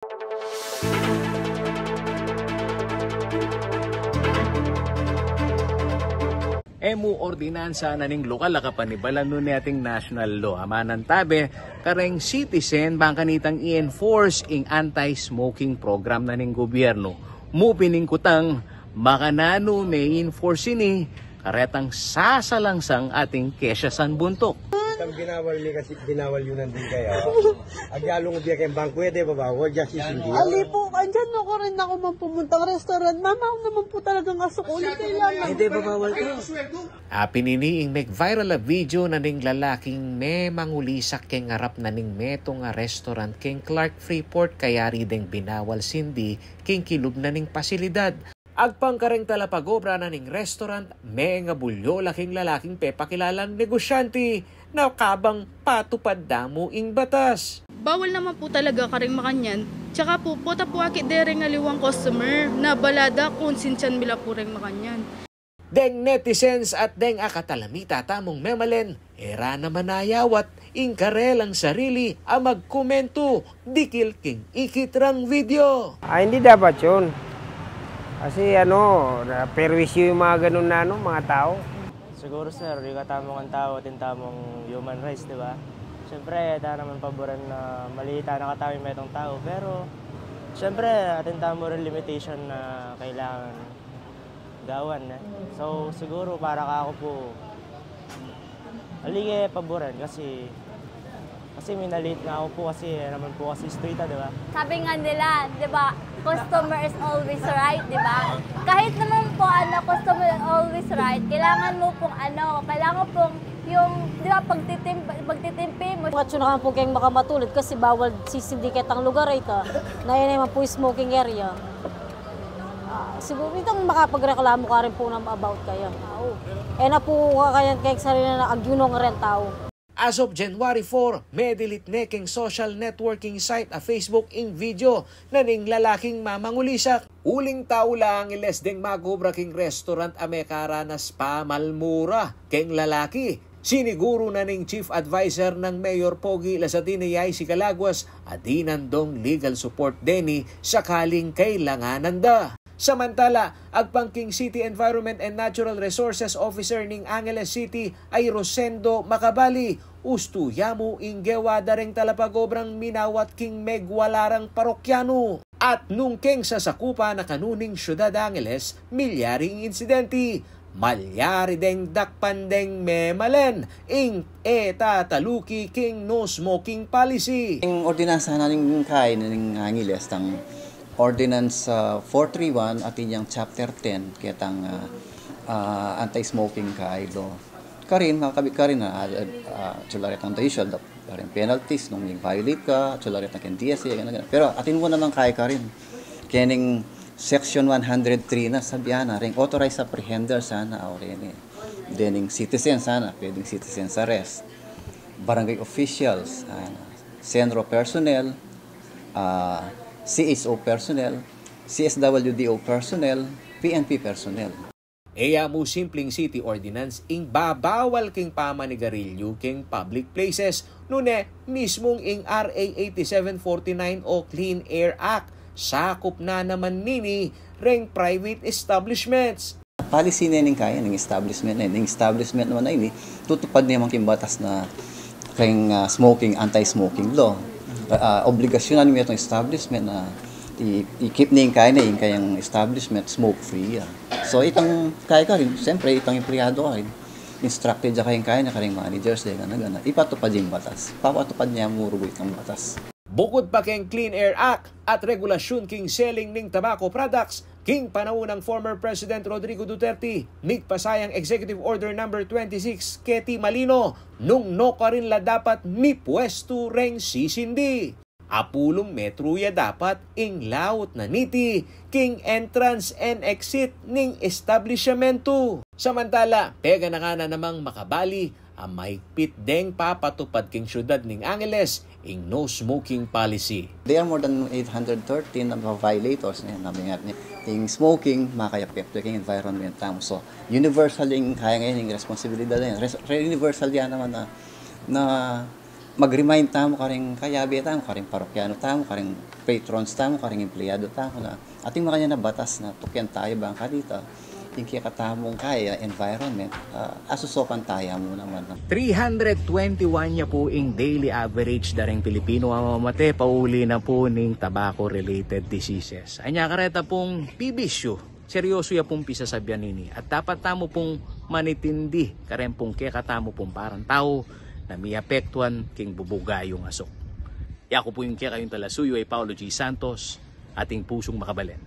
Emu ordinansa na ning lokal akapanibalan nun ni ating national law. Amanan tabi, kareng citizen bangkanitang i-enforce ing anti-smoking program na ning gobyerno. Mupining kutang makanano may enforce ini karetang sasalangsang ating kesyasan buntok. Ang binawal ni kasi binawal yun nandun kaya. Agyalong biya kayong bangkwede, babawa, just hindi. Ali po, andyan ako rin ako man pumunta ng restaurant. Mama, ako naman po talagang asok ulit kailangan. Hindi, babawal ko. Pininiing nag-viral a video na ning lalaking may mangulisak keng harap na ning meto nga restaurant keng Clark Freeport kaya rideng binawal sindi keng kilub na ning pasilidad. Agpangkareng talapagobra na ning restaurant, may nga bulyo laking lalaking pepakilalang negosyante na kabang patupad damo ing batas. Bawal naman po talaga karing makanyan. Tsaka po, puta po akit dere nga liwang customer na balada kung sinsyan mila po ring makanyan. Deng netizens at deng akatalamita tamong memalen, era naman nayawat, ingkarelang sarili ang magkomento, dikil king ikitrang video. Hindi dapat yun. Kasi perwisyo yung mga ganun na mga tao. Siguro sir, di ka tamang ang tao at tamang human rights, di ba? Siyempre, tayo naman paboran na malita na katawin may itong tao. Pero, siyempre, atin tamo rin limitation na kailangan gawan. So, siguro para ka ako po, alige paboran kasi minalate nga ako po kasi naman po kasi street, di ba? Sabi nga nila, di ba, customer is always right, di ba? Kahit naman po, customer is always right, kailangan mo pong kailangan pong yung, di ba, pagtitimpi mo. Katsyo na po kayong makamatulad kasi bawal sisindiket ang lugar ay ka. Na yun naman po yung smoking area. Siguro itong makapagreklamo ka rin po na about kaya. Na po kaya sarili na agyunong rin tao. As of January 4, may delete neking social networking site a Facebook ing video na ning lalaking mamangulisak. Uling tao lang iles ding magobra king restaurant amekaranas pamalmura keng lalaki. Siniguro na ning Chief Advisor ng Mayor Pogi Lasatinayay si Calagwas at dinandong legal support deni sakaling kailanganan da. Samantala, agpangking City Environment and Natural Resources Officer ning Angeles City ay Rosendo Macabali. Usto yamu inggewa dareng talapagobrang minawat king megwalarang parokyano. At nung keng sasakupa na kanuning syudad Angeles, milyaring insidente. Malyari deng dakpandeng memalen ing tataluki king no smoking policy. Ang ordinansa na ning kay ning Angeles tang Ordinance 431 at inyang Chapter 10 kitang anti-smoking law. Karin, makakabit ka rin na chularet ng usual penalties nung yung violate ka, chularet ng DSA, gano'n. Pero atin mo naman kaya ka rin. Kaya Section 103 na sabihan na rin, authorized apprehender sana o rin. Then citizen sana, pwedeng citizen arrest. Barangay officials, Senro personnel, CSO personnel, CSWDO personnel, PNP personnel. Mo simpleng city ordinance ing babawal king pamanigarilyo king public places nune mismong ing RA 8749 o Clean Air Act sakop na naman nini reng private establishments. Policy na yung kaya ng establishment na yung establishment naman na ini tutupad niya mga batas na kayong smoking, anti-smoking law. Obligasyon na niyo itong establishment na i-keep na yung kaya na yung kayang establishment smoke-free. So itong kaya ka rin, siyempre itong empleyado ka rin, instructed siya kayang kaya na kayang managers, ipatupad yung batas. Papatupad niya murugoy ng batas. Bukod pa keng Clean Air Act at regulasyon king selling ning tobacco products, king panahon ng former President Rodrigo Duterte, nigpasayang Executive Order No. 26 Keti Malino, nung no ka rin la dapat ni pwesto reng sisindi. Apulong metruya dapat ing laut na niti, king entrance and exit ning establishmento. Samantala, pega na ka na namang makabali, ang maigpit deng papatupad king syudad ning Angeles ing no smoking policy. There are more than 813 na violators namin nga ing smoking makayapekto king environment tamo. So universal ing kaya ngayon ing responsibilidad na universal yan naman na mag-remind tamo karing kayabi tamo, karing parokyano tamo, karing patrons tamo, karing empleyado tamo na ating mga na batas na tukyan tayo bangka dito. Yung kikatamong kaya environment, asusokan tayo mo naman. 321 niya po ing daily average daring Pilipino mamamate pauli na po ning tobacco-related diseases. Anya kareta pong pibisyo, seryoso ya pong pisasabyan nini. At dapat tamo pong manitindi, karen pong kikatamo pong parang tao, na may apektuan king bubugayong asok. Ako po yung kaya kayong talasuyo ay Paulo G. Santos, ating pusong makabalin.